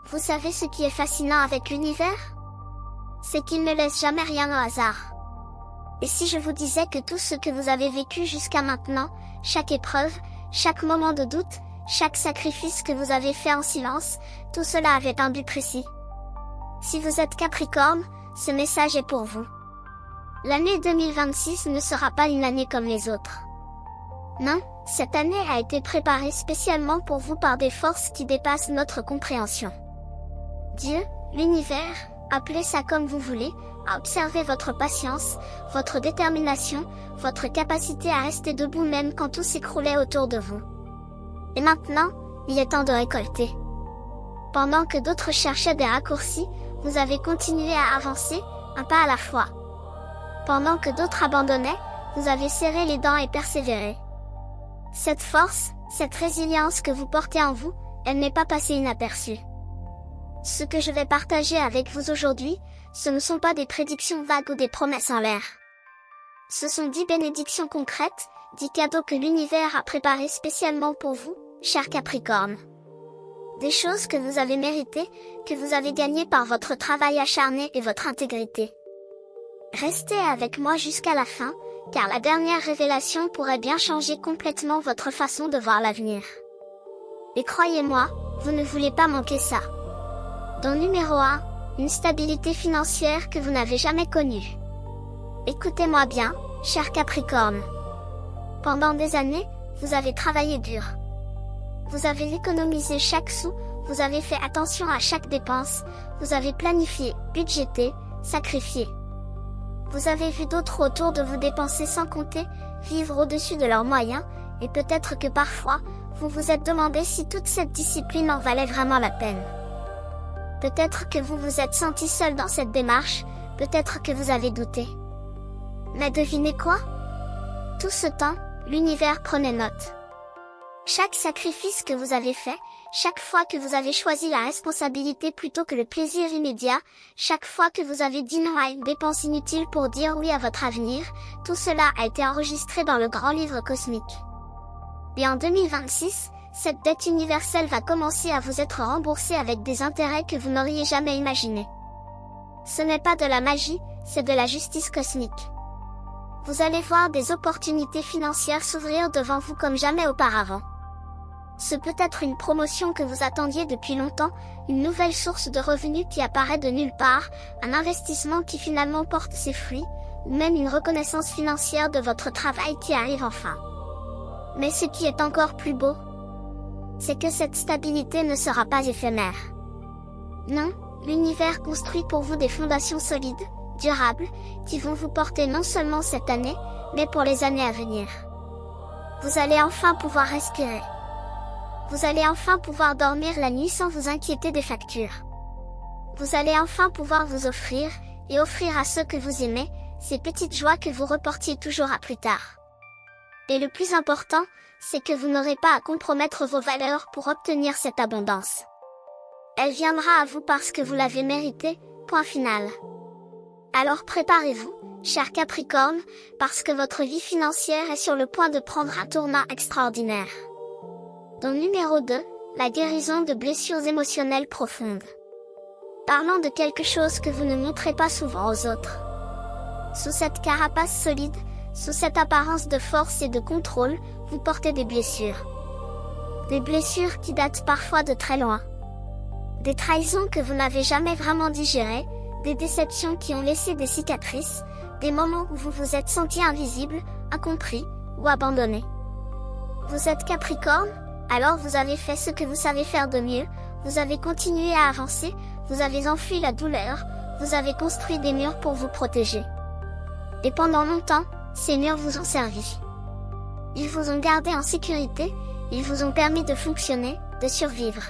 Vous savez ce qui est fascinant avec l'univers? C'est qu'il ne laisse jamais rien au hasard. Et si je vous disais que tout ce que vous avez vécu jusqu'à maintenant, chaque épreuve, chaque moment de doute, chaque sacrifice que vous avez fait en silence, tout cela avait un but précis. Si vous êtes Capricorne, ce message est pour vous. L'année 2026 ne sera pas une année comme les autres. Non, cette année a été préparée spécialement pour vous par des forces qui dépassent notre compréhension. Dieu, l'univers, appelez ça comme vous voulez, a observé votre patience, votre détermination, votre capacité à rester debout même quand tout s'écroulait autour de vous. Et maintenant, il est temps de récolter. Pendant que d'autres cherchaient des raccourcis, vous avez continué à avancer, un pas à la fois. Pendant que d'autres abandonnaient, vous avez serré les dents et persévéré. Cette force, cette résilience que vous portez en vous, elle n'est pas passée inaperçue. Ce que je vais partager avec vous aujourd'hui, ce ne sont pas des prédictions vagues ou des promesses en l'air. Ce sont 10 bénédictions concrètes, 10 cadeaux que l'univers a préparés spécialement pour vous, chers Capricorne. Des choses que vous avez méritées, que vous avez gagnées par votre travail acharné et votre intégrité. Restez avec moi jusqu'à la fin, car la dernière révélation pourrait bien changer complètement votre façon de voir l'avenir. Et croyez-moi, vous ne voulez pas manquer ça. Don numéro 1, une stabilité financière que vous n'avez jamais connue. Écoutez-moi bien, cher Capricorne. Pendant des années, vous avez travaillé dur. Vous avez économisé chaque sou, vous avez fait attention à chaque dépense, vous avez planifié, budgété, sacrifié. Vous avez vu d'autres autour de vous dépenser sans compter, vivre au-dessus de leurs moyens, et peut-être que parfois, vous vous êtes demandé si toute cette discipline en valait vraiment la peine. Peut-être que vous vous êtes senti seul dans cette démarche, peut-être que vous avez douté. Mais devinez quoi? Tout ce temps, l'univers prenait note. Chaque sacrifice que vous avez fait, chaque fois que vous avez choisi la responsabilité plutôt que le plaisir immédiat, chaque fois que vous avez dit non à une dépense inutile pour dire oui à votre avenir, tout cela a été enregistré dans le grand livre cosmique. Et en 2026, cette dette universelle va commencer à vous être remboursée avec des intérêts que vous n'auriez jamais imaginés. Ce n'est pas de la magie, c'est de la justice cosmique. Vous allez voir des opportunités financières s'ouvrir devant vous comme jamais auparavant. Ce peut être une promotion que vous attendiez depuis longtemps, une nouvelle source de revenus qui apparaît de nulle part, un investissement qui finalement porte ses fruits, ou même une reconnaissance financière de votre travail qui arrive enfin. Mais ce qui est encore plus beau, c'est que cette stabilité ne sera pas éphémère. Non, l'univers construit pour vous des fondations solides, durables, qui vont vous porter non seulement cette année, mais pour les années à venir. Vous allez enfin pouvoir respirer. Vous allez enfin pouvoir dormir la nuit sans vous inquiéter des factures. Vous allez enfin pouvoir vous offrir, et offrir à ceux que vous aimez, ces petites joies que vous reportiez toujours à plus tard. Et le plus important, c'est que vous n'aurez pas à compromettre vos valeurs pour obtenir cette abondance. Elle viendra à vous parce que vous l'avez méritée, point final. Alors préparez-vous, cher Capricorne, parce que votre vie financière est sur le point de prendre un tournant extraordinaire. Don numéro 2, la guérison de blessures émotionnelles profondes. Parlons de quelque chose que vous ne montrez pas souvent aux autres. Sous cette carapace solide, sous cette apparence de force et de contrôle, vous portez des blessures. Des blessures qui datent parfois de très loin. Des trahisons que vous n'avez jamais vraiment digérées, des déceptions qui ont laissé des cicatrices, des moments où vous vous êtes senti invisible, incompris, ou abandonné. Vous êtes Capricorne? Alors vous avez fait ce que vous savez faire de mieux, vous avez continué à avancer, vous avez enfui la douleur, vous avez construit des murs pour vous protéger. Et pendant longtemps, ces murs vous ont servi. Ils vous ont gardé en sécurité, ils vous ont permis de fonctionner, de survivre.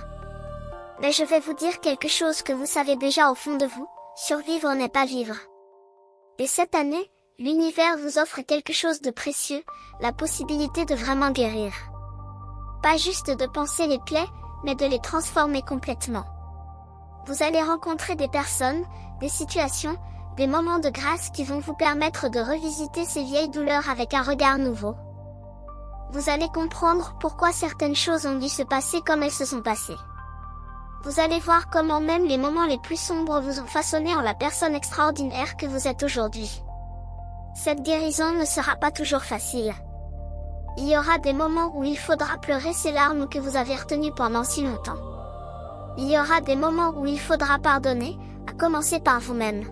Mais je vais vous dire quelque chose que vous savez déjà au fond de vous, survivre n'est pas vivre. Et cette année, l'univers vous offre quelque chose de précieux, la possibilité de vraiment guérir. Pas juste de panser les plaies, mais de les transformer complètement. Vous allez rencontrer des personnes, des situations, des moments de grâce qui vont vous permettre de revisiter ces vieilles douleurs avec un regard nouveau. Vous allez comprendre pourquoi certaines choses ont dû se passer comme elles se sont passées. Vous allez voir comment même les moments les plus sombres vous ont façonné en la personne extraordinaire que vous êtes aujourd'hui. Cette guérison ne sera pas toujours facile. Il y aura des moments où il faudra pleurer ces larmes que vous avez retenues pendant si longtemps. Il y aura des moments où il faudra pardonner, à commencer par vous-même.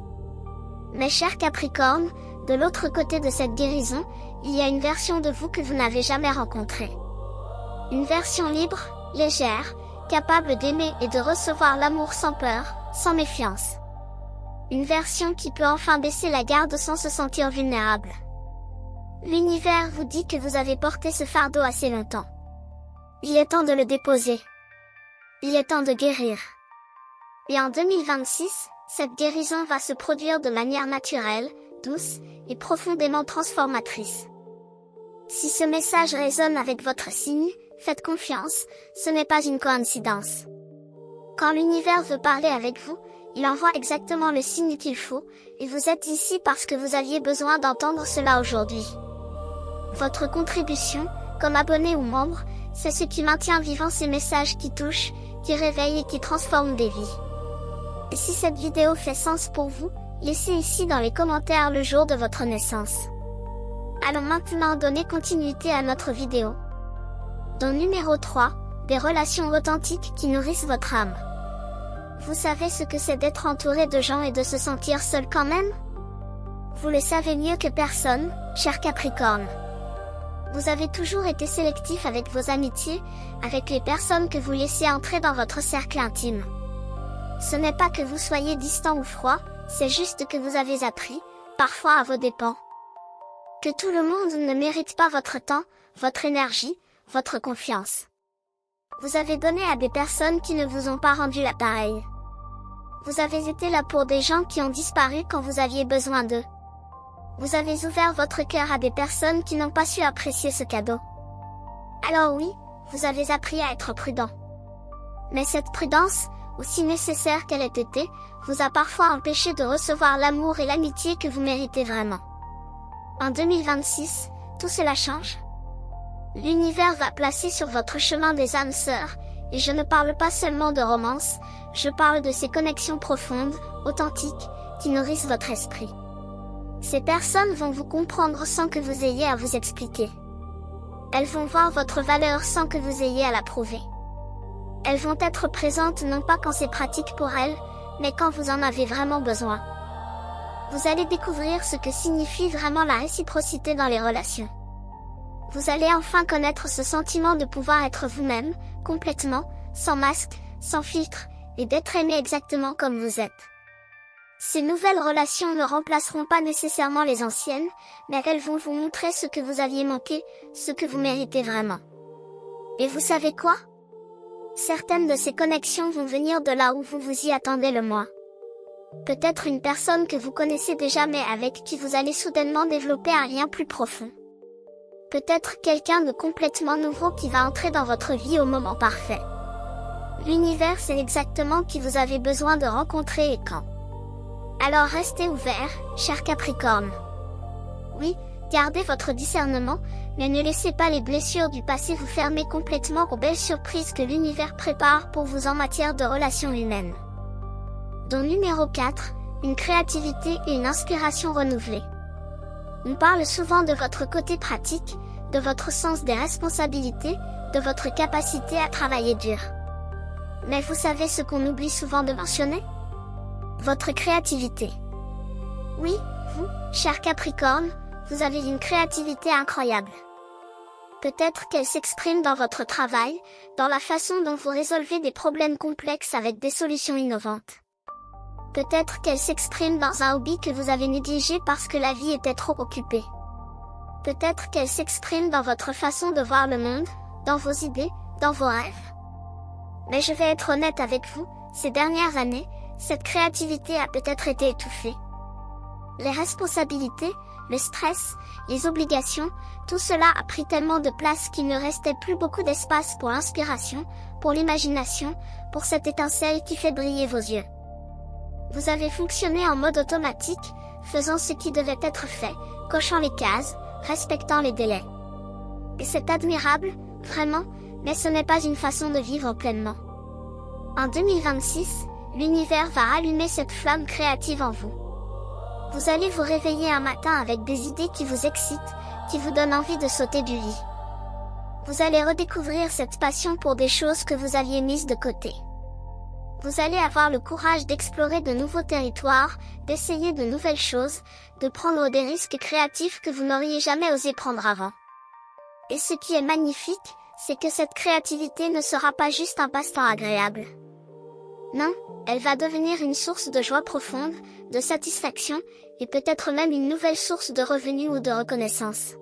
Mes chers Capricornes, de l'autre côté de cette guérison, il y a une version de vous que vous n'avez jamais rencontrée. Une version libre, légère, capable d'aimer et de recevoir l'amour sans peur, sans méfiance. Une version qui peut enfin baisser la garde sans se sentir vulnérable. L'univers vous dit que vous avez porté ce fardeau assez longtemps. Il est temps de le déposer. Il est temps de guérir. Et en 2026, cette guérison va se produire de manière naturelle, douce et profondément transformatrice. Si ce message résonne avec votre signe, faites confiance, ce n'est pas une coïncidence. Quand l'univers veut parler avec vous, il envoie exactement le signe qu'il faut, et vous êtes ici parce que vous aviez besoin d'entendre cela aujourd'hui. Votre contribution, comme abonné ou membre, c'est ce qui maintient vivant ces messages qui touchent, qui réveillent et qui transforment des vies. Et si cette vidéo fait sens pour vous, laissez ici dans les commentaires le jour de votre naissance. Allons maintenant donner continuité à notre vidéo. Don numéro 3, des relations authentiques qui nourrissent votre âme. Vous savez ce que c'est d'être entouré de gens et de se sentir seul quand même? Vous le savez mieux que personne, cher Capricorne. Vous avez toujours été sélectif avec vos amitiés, avec les personnes que vous laissez entrer dans votre cercle intime. Ce n'est pas que vous soyez distant ou froid, c'est juste que vous avez appris, parfois à vos dépens, que tout le monde ne mérite pas votre temps, votre énergie, votre confiance. Vous avez donné à des personnes qui ne vous ont pas rendu l'appareil. Vous avez été là pour des gens qui ont disparu quand vous aviez besoin d'eux. Vous avez ouvert votre cœur à des personnes qui n'ont pas su apprécier ce cadeau. Alors oui, vous avez appris à être prudent. Mais cette prudence, aussi nécessaire qu'elle ait été, vous a parfois empêché de recevoir l'amour et l'amitié que vous méritez vraiment. En 2026, tout cela change. L'univers va placer sur votre chemin des âmes sœurs, et je ne parle pas seulement de romance, je parle de ces connexions profondes, authentiques, qui nourrissent votre esprit. Ces personnes vont vous comprendre sans que vous ayez à vous expliquer. Elles vont voir votre valeur sans que vous ayez à la prouver. Elles vont être présentes non pas quand c'est pratique pour elles, mais quand vous en avez vraiment besoin. Vous allez découvrir ce que signifie vraiment la réciprocité dans les relations. Vous allez enfin connaître ce sentiment de pouvoir être vous-même, complètement, sans masque, sans filtre, et d'être aimé exactement comme vous êtes. Ces nouvelles relations ne remplaceront pas nécessairement les anciennes, mais elles vont vous montrer ce que vous aviez manqué, ce que vous méritez vraiment. Et vous savez quoi? Certaines de ces connexions vont venir de là où vous vous y attendez le moins. Peut-être une personne que vous connaissez déjà mais avec qui vous allez soudainement développer un lien plus profond. Peut-être quelqu'un de complètement nouveau qui va entrer dans votre vie au moment parfait. L'univers sait exactement qui vous avez besoin de rencontrer et quand. Alors restez ouvert, cher Capricorne. Oui, gardez votre discernement, mais ne laissez pas les blessures du passé vous fermer complètement aux belles surprises que l'univers prépare pour vous en matière de relations humaines. Don numéro 4, une créativité et une inspiration renouvelée. On parle souvent de votre côté pratique, de votre sens des responsabilités, de votre capacité à travailler dur. Mais vous savez ce qu'on oublie souvent de mentionner? Votre créativité. Oui, vous, cher Capricorne, vous avez une créativité incroyable. Peut-être qu'elle s'exprime dans votre travail, dans la façon dont vous résolvez des problèmes complexes avec des solutions innovantes. Peut-être qu'elle s'exprime dans un hobby que vous avez négligé parce que la vie était trop occupée. Peut-être qu'elle s'exprime dans votre façon de voir le monde, dans vos idées, dans vos rêves. Mais je vais être honnête avec vous, ces dernières années, cette créativité a peut-être été étouffée. Les responsabilités, le stress, les obligations, tout cela a pris tellement de place qu'il ne restait plus beaucoup d'espace pour l'inspiration, pour l'imagination, pour cette étincelle qui fait briller vos yeux. Vous avez fonctionné en mode automatique, faisant ce qui devait être fait, cochant les cases, respectant les délais. Et c'est admirable, vraiment, mais ce n'est pas une façon de vivre pleinement. En 2026, l'univers va rallumer cette flamme créative en vous. Vous allez vous réveiller un matin avec des idées qui vous excitent, qui vous donnent envie de sauter du lit. Vous allez redécouvrir cette passion pour des choses que vous aviez mises de côté. Vous allez avoir le courage d'explorer de nouveaux territoires, d'essayer de nouvelles choses, de prendre des risques créatifs que vous n'auriez jamais osé prendre avant. Et ce qui est magnifique, c'est que cette créativité ne sera pas juste un passe-temps agréable. Non, elle va devenir une source de joie profonde, de satisfaction, et peut-être même une nouvelle source de revenus ou de reconnaissance.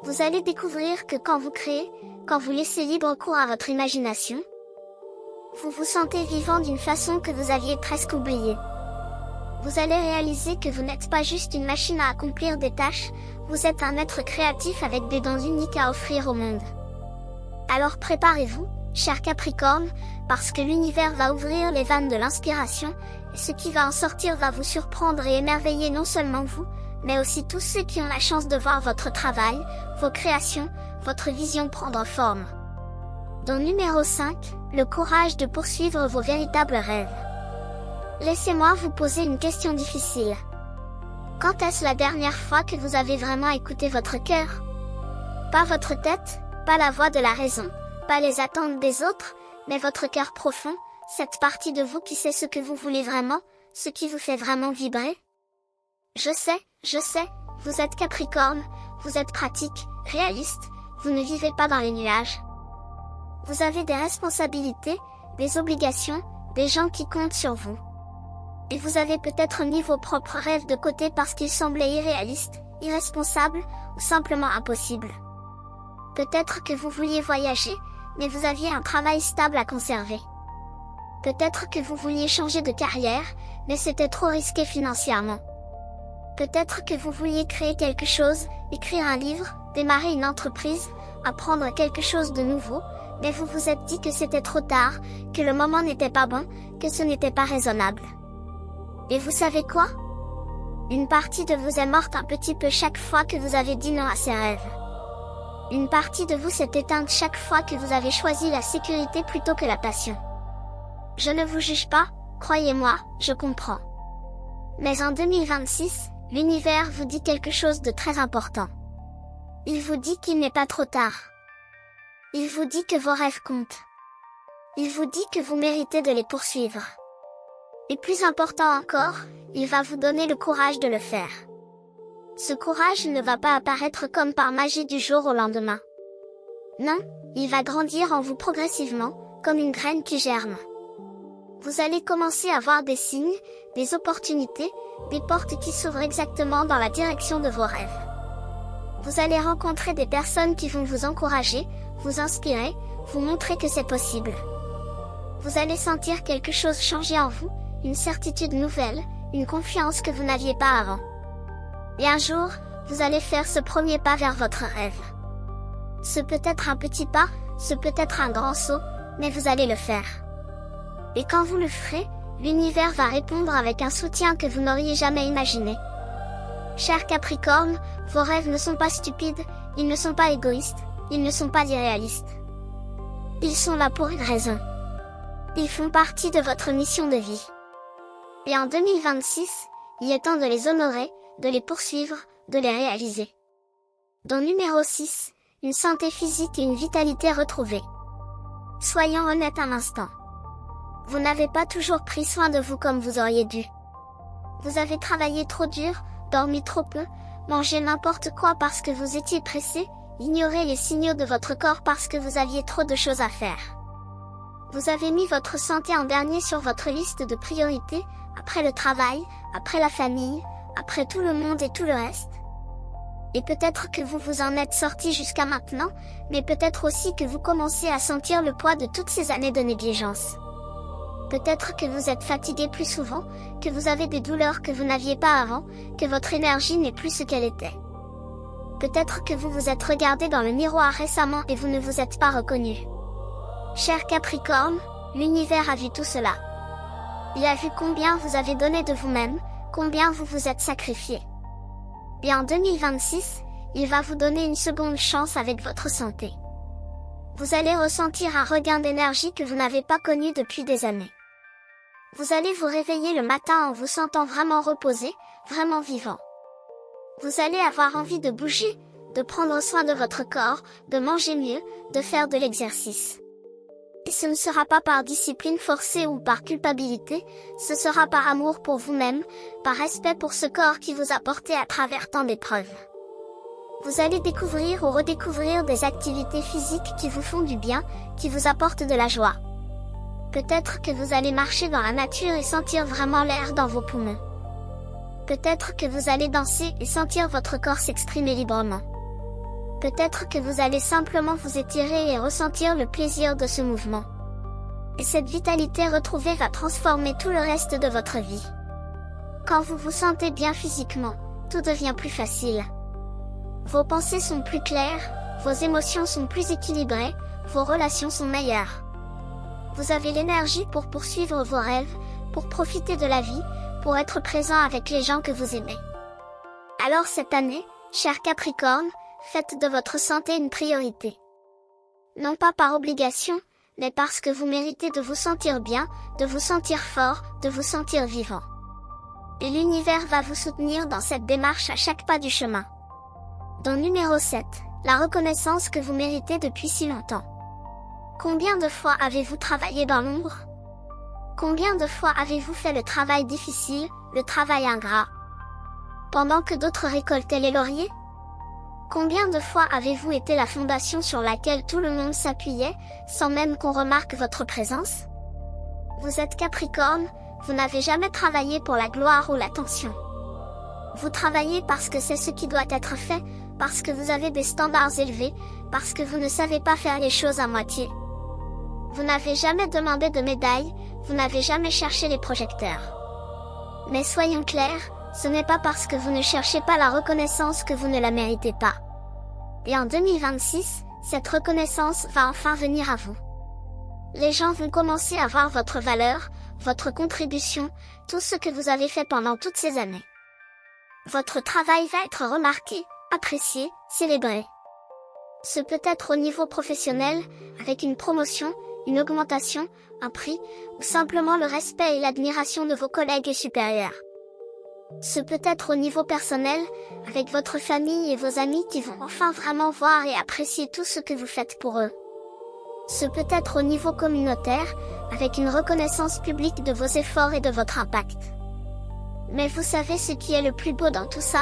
Vous allez découvrir que quand vous créez, quand vous laissez libre cours à votre imagination, vous vous sentez vivant d'une façon que vous aviez presque oubliée. Vous allez réaliser que vous n'êtes pas juste une machine à accomplir des tâches, vous êtes un être créatif avec des dons uniques à offrir au monde. Alors préparez-vous, chers Capricornes, parce que l'univers va ouvrir les vannes de l'inspiration, et ce qui va en sortir va vous surprendre et émerveiller non seulement vous, mais aussi tous ceux qui ont la chance de voir votre travail, vos créations, votre vision prendre forme. Don numéro 5, le courage de poursuivre vos véritables rêves. Laissez-moi vous poser une question difficile. Quand est-ce la dernière fois que vous avez vraiment écouté votre cœur? Pas votre tête, pas la voix de la raison, pas les attentes des autres, mais votre cœur profond, cette partie de vous qui sait ce que vous voulez vraiment, ce qui vous fait vraiment vibrer. Je sais, vous êtes Capricorne, vous êtes pratique, réaliste, vous ne vivez pas dans les nuages. Vous avez des responsabilités, des obligations, des gens qui comptent sur vous. Et vous avez peut-être mis vos propres rêves de côté parce qu'ils semblaient irréalistes, irresponsables, ou simplement impossibles. Peut-être que vous vouliez voyager, mais vous aviez un travail stable à conserver. Peut-être que vous vouliez changer de carrière, mais c'était trop risqué financièrement. Peut-être que vous vouliez créer quelque chose, écrire un livre, démarrer une entreprise, apprendre quelque chose de nouveau, mais vous vous êtes dit que c'était trop tard, que le moment n'était pas bon, que ce n'était pas raisonnable. Et vous savez quoi? Une partie de vous est morte un petit peu chaque fois que vous avez dit non à ces rêves. Une partie de vous s'est éteinte chaque fois que vous avez choisi la sécurité plutôt que la passion. Je ne vous juge pas, croyez-moi, je comprends. Mais en 2026, l'univers vous dit quelque chose de très important. Il vous dit qu'il n'est pas trop tard. Il vous dit que vos rêves comptent. Il vous dit que vous méritez de les poursuivre. Et plus important encore, il va vous donner le courage de le faire. Ce courage ne va pas apparaître comme par magie du jour au lendemain. Non, il va grandir en vous progressivement, comme une graine qui germe. Vous allez commencer à voir des signes, des opportunités, des portes qui s'ouvrent exactement dans la direction de vos rêves. Vous allez rencontrer des personnes qui vont vous encourager, vous inspirer, vous montrer que c'est possible. Vous allez sentir quelque chose changer en vous, une certitude nouvelle, une confiance que vous n'aviez pas avant. Et un jour, vous allez faire ce premier pas vers votre rêve. Ce peut être un petit pas, ce peut être un grand saut, mais vous allez le faire. Et quand vous le ferez, l'univers va répondre avec un soutien que vous n'auriez jamais imaginé. Chers Capricornes, vos rêves ne sont pas stupides, ils ne sont pas égoïstes, ils ne sont pas irréalistes. Ils sont là pour une raison. Ils font partie de votre mission de vie. Et en 2026, il est temps de les honorer, de les poursuivre, de les réaliser. Don numéro 6, une santé physique et une vitalité retrouvée. Soyons honnêtes un instant. Vous n'avez pas toujours pris soin de vous comme vous auriez dû. Vous avez travaillé trop dur, dormi trop peu, mangé n'importe quoi parce que vous étiez pressé, ignoré les signaux de votre corps parce que vous aviez trop de choses à faire. Vous avez mis votre santé en dernier sur votre liste de priorités, après le travail, après la famille, après tout le monde et tout le reste. Et peut-être que vous vous en êtes sorti jusqu'à maintenant, mais peut-être aussi que vous commencez à sentir le poids de toutes ces années de négligence. Peut-être que vous êtes fatigué plus souvent, que vous avez des douleurs que vous n'aviez pas avant, que votre énergie n'est plus ce qu'elle était. Peut-être que vous vous êtes regardé dans le miroir récemment et vous ne vous êtes pas reconnu. Cher Capricorne, l'univers a vu tout cela. Il a vu combien vous avez donné de vous-même, combien vous vous êtes sacrifié. Et en 2026, il va vous donner une seconde chance avec votre santé. Vous allez ressentir un regain d'énergie que vous n'avez pas connu depuis des années. Vous allez vous réveiller le matin en vous sentant vraiment reposé, vraiment vivant. Vous allez avoir envie de bouger, de prendre soin de votre corps, de manger mieux, de faire de l'exercice. Et ce ne sera pas par discipline forcée ou par culpabilité, ce sera par amour pour vous-même, par respect pour ce corps qui vous a porté à travers tant d'épreuves. Vous allez découvrir ou redécouvrir des activités physiques qui vous font du bien, qui vous apportent de la joie. Peut-être que vous allez marcher dans la nature et sentir vraiment l'air dans vos poumons. Peut-être que vous allez danser et sentir votre corps s'exprimer librement. Peut-être que vous allez simplement vous étirer et ressentir le plaisir de ce mouvement. Et cette vitalité retrouvée va transformer tout le reste de votre vie. Quand vous vous sentez bien physiquement, tout devient plus facile. Vos pensées sont plus claires, vos émotions sont plus équilibrées, vos relations sont meilleures. Vous avez l'énergie pour poursuivre vos rêves, pour profiter de la vie, pour être présent avec les gens que vous aimez. Alors cette année, cher Capricorne, faites de votre santé une priorité. Non pas par obligation, mais parce que vous méritez de vous sentir bien, de vous sentir fort, de vous sentir vivant. Et l'univers va vous soutenir dans cette démarche à chaque pas du chemin. Dans numéro 7, la reconnaissance que vous méritez depuis si longtemps. Combien de fois avez-vous travaillé dans l'ombre? Combien de fois avez-vous fait le travail difficile, le travail ingrat, pendant que d'autres récoltaient les lauriers? Combien de fois avez-vous été la fondation sur laquelle tout le monde s'appuyait, sans même qu'on remarque votre présence? Vous êtes Capricorne, vous n'avez jamais travaillé pour la gloire ou l'attention. Vous travaillez parce que c'est ce qui doit être fait, parce que vous avez des standards élevés, parce que vous ne savez pas faire les choses à moitié. Vous n'avez jamais demandé de médaille, vous n'avez jamais cherché les projecteurs. Mais soyons clairs, ce n'est pas parce que vous ne cherchez pas la reconnaissance que vous ne la méritez pas. Et en 2026, cette reconnaissance va enfin venir à vous. Les gens vont commencer à voir votre valeur, votre contribution, tout ce que vous avez fait pendant toutes ces années. Votre travail va être remarqué, apprécié, célébré. Ce peut être au niveau professionnel, avec une promotion, une augmentation, un prix, ou simplement le respect et l'admiration de vos collègues et supérieurs. Ce peut être au niveau personnel, avec votre famille et vos amis qui vont enfin vraiment voir et apprécier tout ce que vous faites pour eux. Ce peut être au niveau communautaire, avec une reconnaissance publique de vos efforts et de votre impact. Mais vous savez ce qui est le plus beau dans tout ça?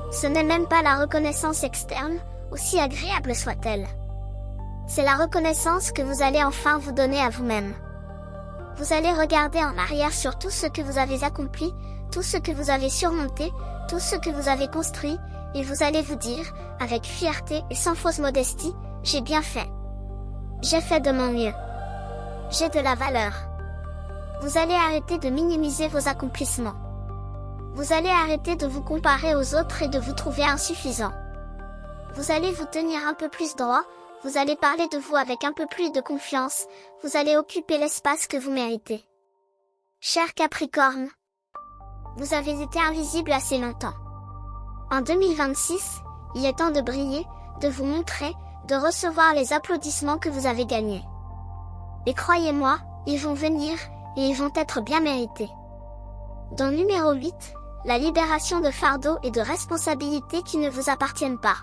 Ce n'est même pas la reconnaissance externe, aussi agréable soit-elle. C'est la reconnaissance que vous allez enfin vous donner à vous-même. Vous allez regarder en arrière sur tout ce que vous avez accompli, tout ce que vous avez surmonté, tout ce que vous avez construit, et vous allez vous dire, avec fierté et sans fausse modestie, j'ai bien fait. J'ai fait de mon mieux. J'ai de la valeur. Vous allez arrêter de minimiser vos accomplissements. Vous allez arrêter de vous comparer aux autres et de vous trouver insuffisant. Vous allez vous tenir un peu plus droit, vous allez parler de vous avec un peu plus de confiance, vous allez occuper l'espace que vous méritez. Cher Capricorne, vous avez été invisible assez longtemps. En 2026, il est temps de briller, de vous montrer, de recevoir les applaudissements que vous avez gagnés. Et croyez-moi, ils vont venir, et ils vont être bien mérités. Dans numéro 8, la libération de fardeaux et de responsabilités qui ne vous appartiennent pas.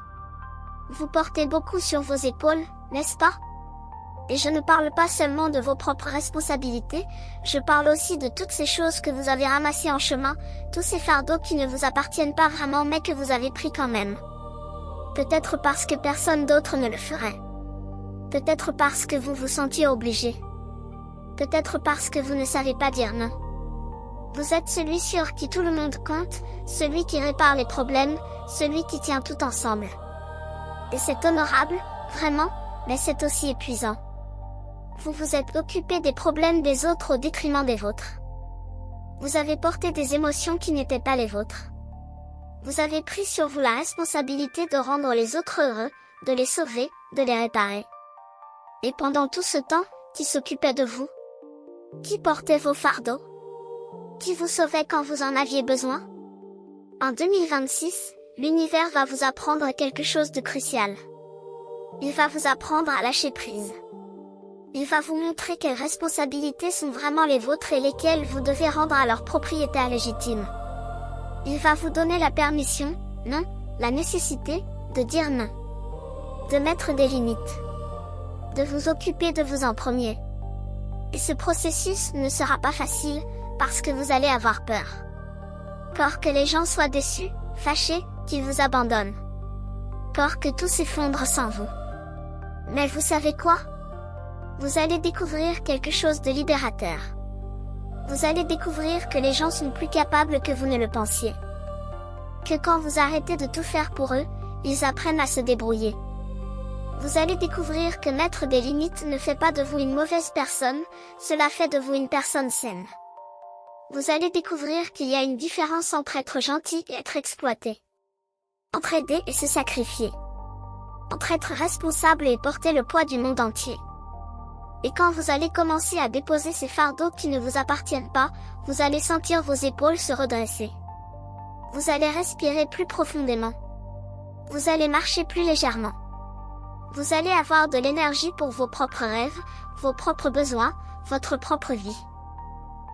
Vous portez beaucoup sur vos épaules, n'est-ce pas? Et je ne parle pas seulement de vos propres responsabilités, je parle aussi de toutes ces choses que vous avez ramassées en chemin, tous ces fardeaux qui ne vous appartiennent pas vraiment mais que vous avez pris quand même. Peut-être parce que personne d'autre ne le ferait. Peut-être parce que vous vous sentiez obligé. Peut-être parce que vous ne savez pas dire non. Vous êtes celui sur qui tout le monde compte, celui qui répare les problèmes, celui qui tient tout ensemble. Et c'est honorable, vraiment, mais c'est aussi épuisant. Vous vous êtes occupé des problèmes des autres au détriment des vôtres. Vous avez porté des émotions qui n'étaient pas les vôtres. Vous avez pris sur vous la responsabilité de rendre les autres heureux, de les sauver, de les réparer. Et pendant tout ce temps, qui s'occupait de vous? Qui portait vos fardeaux? Qui vous sauvait quand vous en aviez besoin? En 2026, l'univers va vous apprendre quelque chose de crucial. Il va vous apprendre à lâcher prise. Il va vous montrer quelles responsabilités sont vraiment les vôtres et lesquelles vous devez rendre à leur propriétaire légitime. Il va vous donner la permission, non, la nécessité, de dire non. De mettre des limites. De vous occuper de vous en premier. Et ce processus ne sera pas facile, parce que vous allez avoir peur. Peur que les gens soient déçus, fâchés, qu'ils vous abandonnent. Peur que tout s'effondre sans vous. Mais vous savez quoi? Vous allez découvrir quelque chose de libérateur. Vous allez découvrir que les gens sont plus capables que vous ne le pensiez. Que quand vous arrêtez de tout faire pour eux, ils apprennent à se débrouiller. Vous allez découvrir que mettre des limites ne fait pas de vous une mauvaise personne, cela fait de vous une personne saine. Vous allez découvrir qu'il y a une différence entre être gentil et être exploité. Entre aider et se sacrifier. Entre être responsable et porter le poids du monde entier. Et quand vous allez commencer à déposer ces fardeaux qui ne vous appartiennent pas, vous allez sentir vos épaules se redresser. Vous allez respirer plus profondément. Vous allez marcher plus légèrement. Vous allez avoir de l'énergie pour vos propres rêves, vos propres besoins, votre propre vie.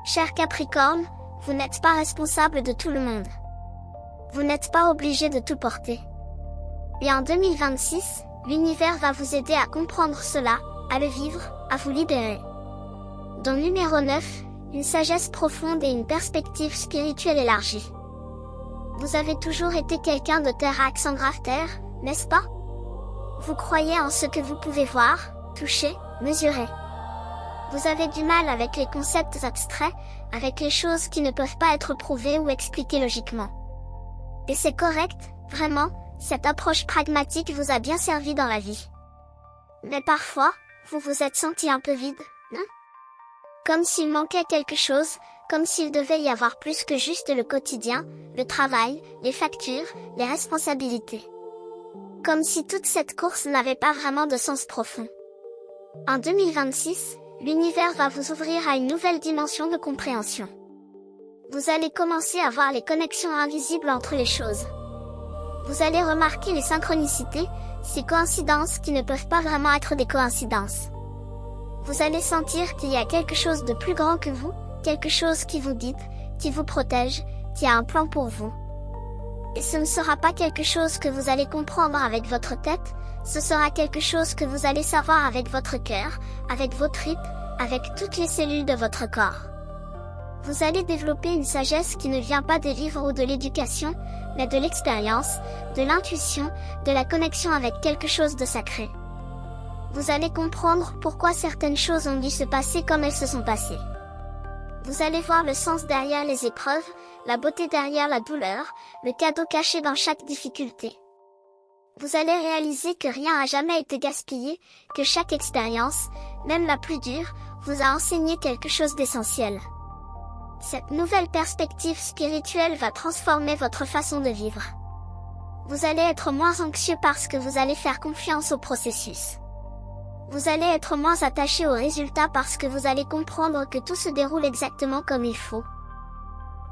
Cher Capricorne, vous n'êtes pas responsable de tout le monde. Vous n'êtes pas obligé de tout porter. Et en 2026, l'univers va vous aider à comprendre cela, à le vivre, à vous libérer. Dans numéro 9, une sagesse profonde et une perspective spirituelle élargie. Vous avez toujours été quelqu'un de terre à accent grave terre, n'est-ce pas? Vous croyez en ce que vous pouvez voir, toucher, mesurer. Vous avez du mal avec les concepts abstraits, avec les choses qui ne peuvent pas être prouvées ou expliquées logiquement. Et c'est correct, vraiment, cette approche pragmatique vous a bien servi dans la vie. Mais parfois, vous vous êtes senti un peu vide, non? Comme s'il manquait quelque chose, comme s'il devait y avoir plus que juste le quotidien, le travail, les factures, les responsabilités. Comme si toute cette course n'avait pas vraiment de sens profond. En 2026, l'univers va vous ouvrir à une nouvelle dimension de compréhension. Vous allez commencer à voir les connexions invisibles entre les choses. Vous allez remarquer les synchronicités, ces coïncidences qui ne peuvent pas vraiment être des coïncidences. Vous allez sentir qu'il y a quelque chose de plus grand que vous, quelque chose qui vous guide, qui vous protège, qui a un plan pour vous. Et ce ne sera pas quelque chose que vous allez comprendre avec votre tête, ce sera quelque chose que vous allez savoir avec votre cœur, avec vos tripes, avec toutes les cellules de votre corps. Vous allez développer une sagesse qui ne vient pas des livres ou de l'éducation, mais de l'expérience, de l'intuition, de la connexion avec quelque chose de sacré. Vous allez comprendre pourquoi certaines choses ont dû se passer comme elles se sont passées. Vous allez voir le sens derrière les épreuves, la beauté derrière la douleur, le cadeau caché dans chaque difficulté. Vous allez réaliser que rien n'a jamais été gaspillé, que chaque expérience, même la plus dure, vous a enseigné quelque chose d'essentiel. Cette nouvelle perspective spirituelle va transformer votre façon de vivre. Vous allez être moins anxieux parce que vous allez faire confiance au processus. Vous allez être moins attaché aux résultats parce que vous allez comprendre que tout se déroule exactement comme il faut.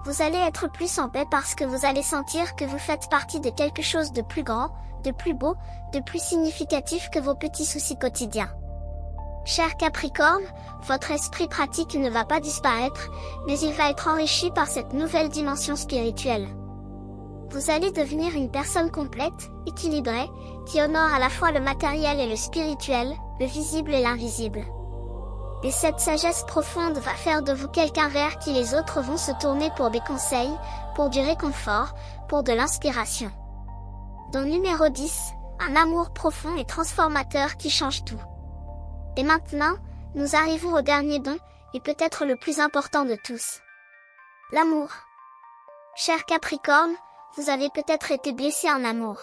Vous allez être plus en paix parce que vous allez sentir que vous faites partie de quelque chose de plus grand, de plus beau, de plus significatif que vos petits soucis quotidiens. Cher Capricorne, votre esprit pratique ne va pas disparaître, mais il va être enrichi par cette nouvelle dimension spirituelle. Vous allez devenir une personne complète, équilibrée, qui honore à la fois le matériel et le spirituel, le visible et l'invisible. Et cette sagesse profonde va faire de vous quelqu'un vers qui les autres vont se tourner pour des conseils, pour du réconfort, pour de l'inspiration. Dans numéro 10, un amour profond et transformateur qui change tout. Et maintenant, nous arrivons au dernier don, et peut-être le plus important de tous. L'amour. Cher Capricorne, vous avez peut-être été blessé en amour.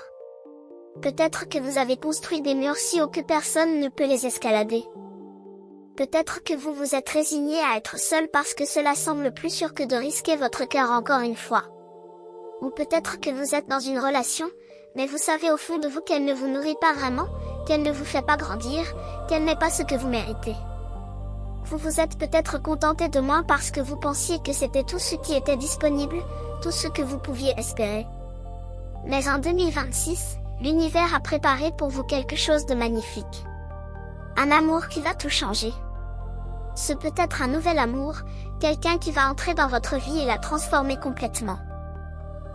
Peut-être que vous avez construit des murs si hauts que personne ne peut les escalader. Peut-être que vous vous êtes résigné à être seul parce que cela semble plus sûr que de risquer votre cœur encore une fois. Ou peut-être que vous êtes dans une relation, mais vous savez au fond de vous qu'elle ne vous nourrit pas vraiment, qu'elle ne vous fait pas grandir, qu'elle n'est pas ce que vous méritez. Vous vous êtes peut-être contenté de moins parce que vous pensiez que c'était tout ce qui était disponible, tout ce que vous pouviez espérer. Mais en 2026, l'univers a préparé pour vous quelque chose de magnifique. Un amour qui va tout changer. Ce peut être un nouvel amour, quelqu'un qui va entrer dans votre vie et la transformer complètement.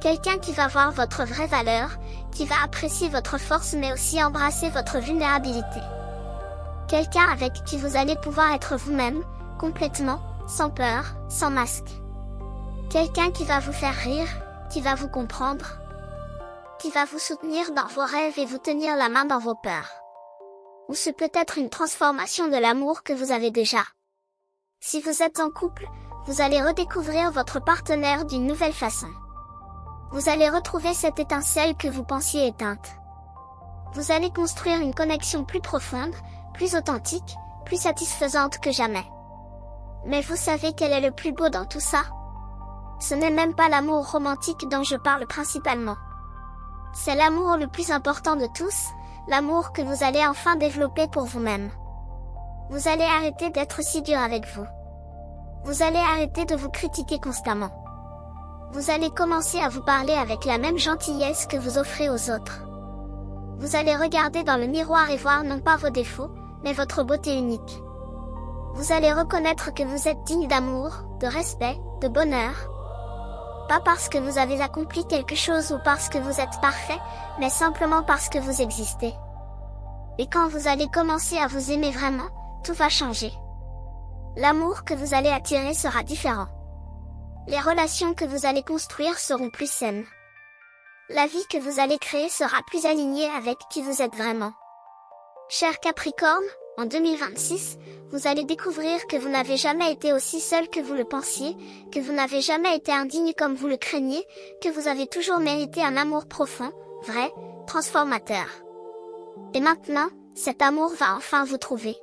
Quelqu'un qui va voir votre vraie valeur, qui va apprécier votre force mais aussi embrasser votre vulnérabilité. Quelqu'un avec qui vous allez pouvoir être vous-même, complètement, sans peur, sans masque. Quelqu'un qui va vous faire rire, qui va vous comprendre, qui va vous soutenir dans vos rêves et vous tenir la main dans vos peurs. Ou ce peut être une transformation de l'amour que vous avez déjà. Si vous êtes en couple, vous allez redécouvrir votre partenaire d'une nouvelle façon. Vous allez retrouver cette étincelle que vous pensiez éteinte. Vous allez construire une connexion plus profonde, plus authentique, plus satisfaisante que jamais. Mais vous savez quel est le plus beau dans tout ça? Ce n'est même pas l'amour romantique dont je parle principalement. C'est l'amour le plus important de tous, l'amour que vous allez enfin développer pour vous-même. Vous allez arrêter d'être si dur avec vous. Vous allez arrêter de vous critiquer constamment. Vous allez commencer à vous parler avec la même gentillesse que vous offrez aux autres. Vous allez regarder dans le miroir et voir non pas vos défauts, mais votre beauté unique. Vous allez reconnaître que vous êtes digne d'amour, de respect, de bonheur. Pas parce que vous avez accompli quelque chose ou parce que vous êtes parfait, mais simplement parce que vous existez. Et quand vous allez commencer à vous aimer vraiment, tout va changer. L'amour que vous allez attirer sera différent. Les relations que vous allez construire seront plus saines. La vie que vous allez créer sera plus alignée avec qui vous êtes vraiment. Cher Capricorne, en 2026, vous allez découvrir que vous n'avez jamais été aussi seul que vous le pensiez, que vous n'avez jamais été indigne comme vous le craigniez, que vous avez toujours mérité un amour profond, vrai, transformateur. Et maintenant, cet amour va enfin vous trouver.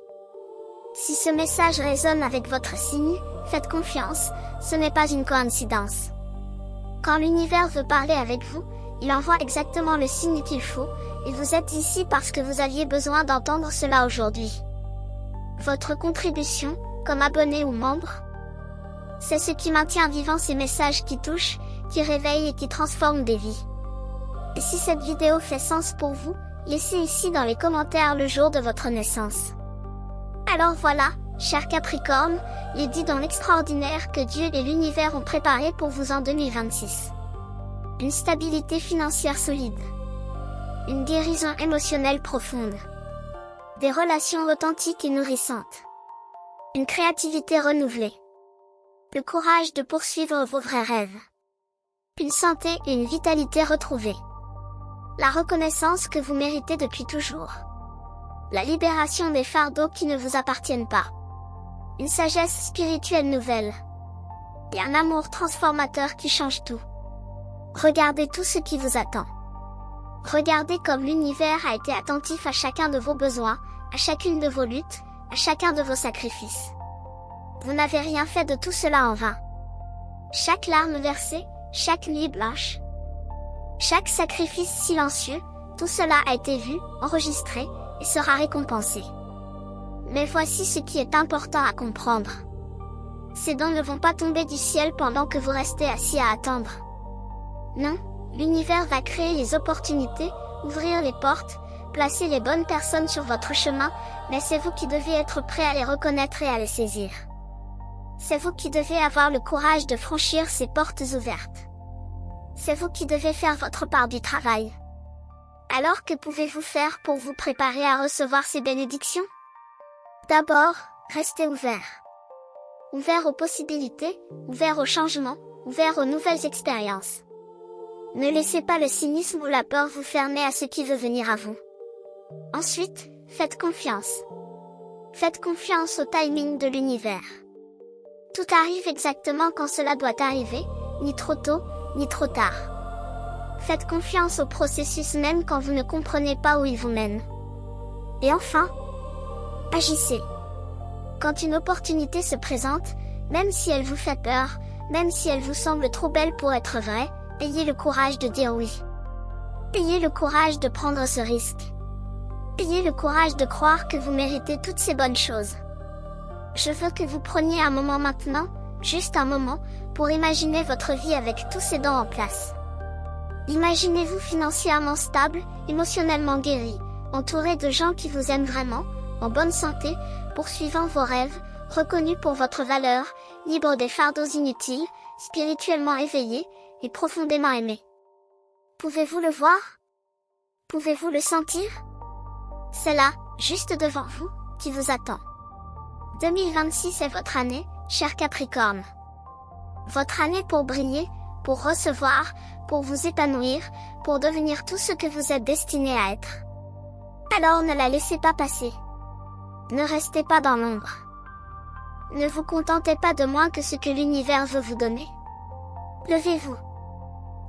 Si ce message résonne avec votre signe, faites confiance, ce n'est pas une coïncidence. Quand l'univers veut parler avec vous, il envoie exactement le signe qu'il faut, et vous êtes ici parce que vous aviez besoin d'entendre cela aujourd'hui. Votre contribution, comme abonné ou membre, c'est ce qui maintient vivant ces messages qui touchent, qui réveillent et qui transforment des vies. Et si cette vidéo fait sens pour vous, laissez ici dans les commentaires le jour de votre naissance. Alors voilà, cher Capricorne, les 10 dons extraordinaires que Dieu et l'univers ont préparés pour vous en 2026. Une stabilité financière solide. Une guérison émotionnelle profonde. Des relations authentiques et nourrissantes. Une créativité renouvelée. Le courage de poursuivre vos vrais rêves. Une santé et une vitalité retrouvées. La reconnaissance que vous méritez depuis toujours. La libération des fardeaux qui ne vous appartiennent pas. Une sagesse spirituelle nouvelle. Et un amour transformateur qui change tout. Regardez tout ce qui vous attend. Regardez comme l'univers a été attentif à chacun de vos besoins, à chacune de vos luttes, à chacun de vos sacrifices. Vous n'avez rien fait de tout cela en vain. Chaque larme versée, chaque nuit blanche, chaque sacrifice silencieux, tout cela a été vu, enregistré, et sera récompensé. Mais voici ce qui est important à comprendre. Ces dons ne vont pas tomber du ciel pendant que vous restez assis à attendre. Non, l'univers va créer les opportunités, ouvrir les portes, placer les bonnes personnes sur votre chemin, mais c'est vous qui devez être prêt à les reconnaître et à les saisir. C'est vous qui devez avoir le courage de franchir ces portes ouvertes. C'est vous qui devez faire votre part du travail. Alors que pouvez-vous faire pour vous préparer à recevoir ces bénédictions? D'abord, restez ouvert. Ouvert aux possibilités, ouvert aux changements, ouvert aux nouvelles expériences. Ne laissez pas le cynisme ou la peur vous fermer à ce qui veut venir à vous. Ensuite, faites confiance. Faites confiance au timing de l'univers. Tout arrive exactement quand cela doit arriver, ni trop tôt, ni trop tard. Faites confiance au processus même quand vous ne comprenez pas où il vous mène. Et enfin, agissez. Quand une opportunité se présente, même si elle vous fait peur, même si elle vous semble trop belle pour être vraie, ayez le courage de dire oui. Ayez le courage de prendre ce risque. Ayez le courage de croire que vous méritez toutes ces bonnes choses. Je veux que vous preniez un moment maintenant, juste un moment, pour imaginer votre vie avec tous ces dons en place. Imaginez-vous financièrement stable, émotionnellement guéri, entouré de gens qui vous aiment vraiment, en bonne santé, poursuivant vos rêves, reconnu pour votre valeur, libre des fardeaux inutiles, spirituellement éveillé, et profondément aimé. Pouvez-vous le voir? Pouvez-vous le sentir? C'est là, juste devant vous, qui vous attend. 2026 est votre année, cher Capricorne. Votre année pour briller, pour recevoir, pour vous épanouir, pour devenir tout ce que vous êtes destiné à être. Alors ne la laissez pas passer. Ne restez pas dans l'ombre. Ne vous contentez pas de moins que ce que l'univers veut vous donner. Levez-vous.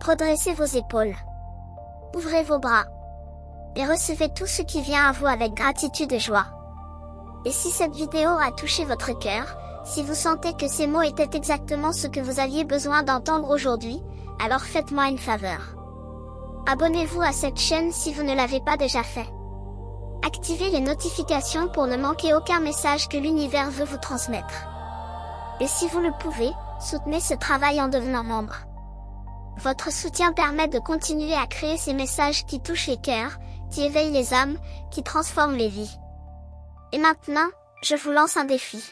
Redressez vos épaules. Ouvrez vos bras. Et recevez tout ce qui vient à vous avec gratitude et joie. Et si cette vidéo a touché votre cœur, si vous sentez que ces mots étaient exactement ce que vous aviez besoin d'entendre aujourd'hui, alors faites-moi une faveur. Abonnez-vous à cette chaîne si vous ne l'avez pas déjà fait. Activez les notifications pour ne manquer aucun message que l'univers veut vous transmettre. Et si vous le pouvez, soutenez ce travail en devenant membre. Votre soutien permet de continuer à créer ces messages qui touchent les cœurs, qui éveillent les âmes, qui transforment les vies. Et maintenant, je vous lance un défi.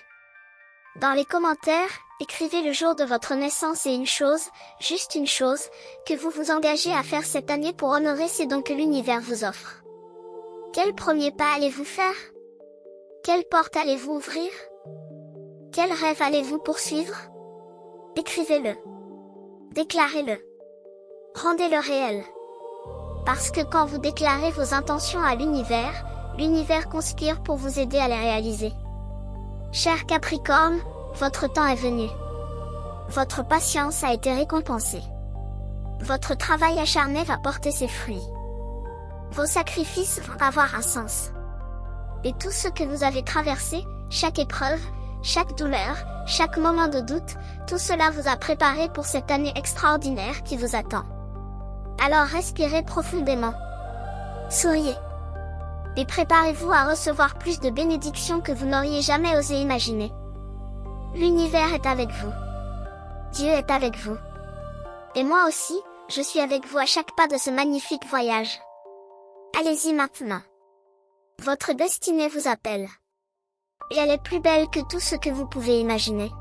Dans les commentaires, écrivez le jour de votre naissance et une chose, juste une chose, que vous vous engagez à faire cette année pour honorer ces dons que l'univers vous offre. Quel premier pas allez-vous faire? Quelle porte allez-vous ouvrir? Quel rêve allez-vous poursuivre? Écrivez-le. Déclarez-le. Rendez-le réel. Parce que quand vous déclarez vos intentions à l'univers, l'univers conspire pour vous aider à les réaliser. Cher Capricorne, votre temps est venu. Votre patience a été récompensée. Votre travail acharné va porter ses fruits. Vos sacrifices vont avoir un sens. Et tout ce que vous avez traversé, chaque épreuve, chaque douleur, chaque moment de doute, tout cela vous a préparé pour cette année extraordinaire qui vous attend. Alors respirez profondément. Souriez. Et préparez-vous à recevoir plus de bénédictions que vous n'auriez jamais osé imaginer. L'univers est avec vous. Dieu est avec vous. Et moi aussi, je suis avec vous à chaque pas de ce magnifique voyage. Allez-y maintenant. Votre destinée vous appelle. Et elle est plus belle que tout ce que vous pouvez imaginer.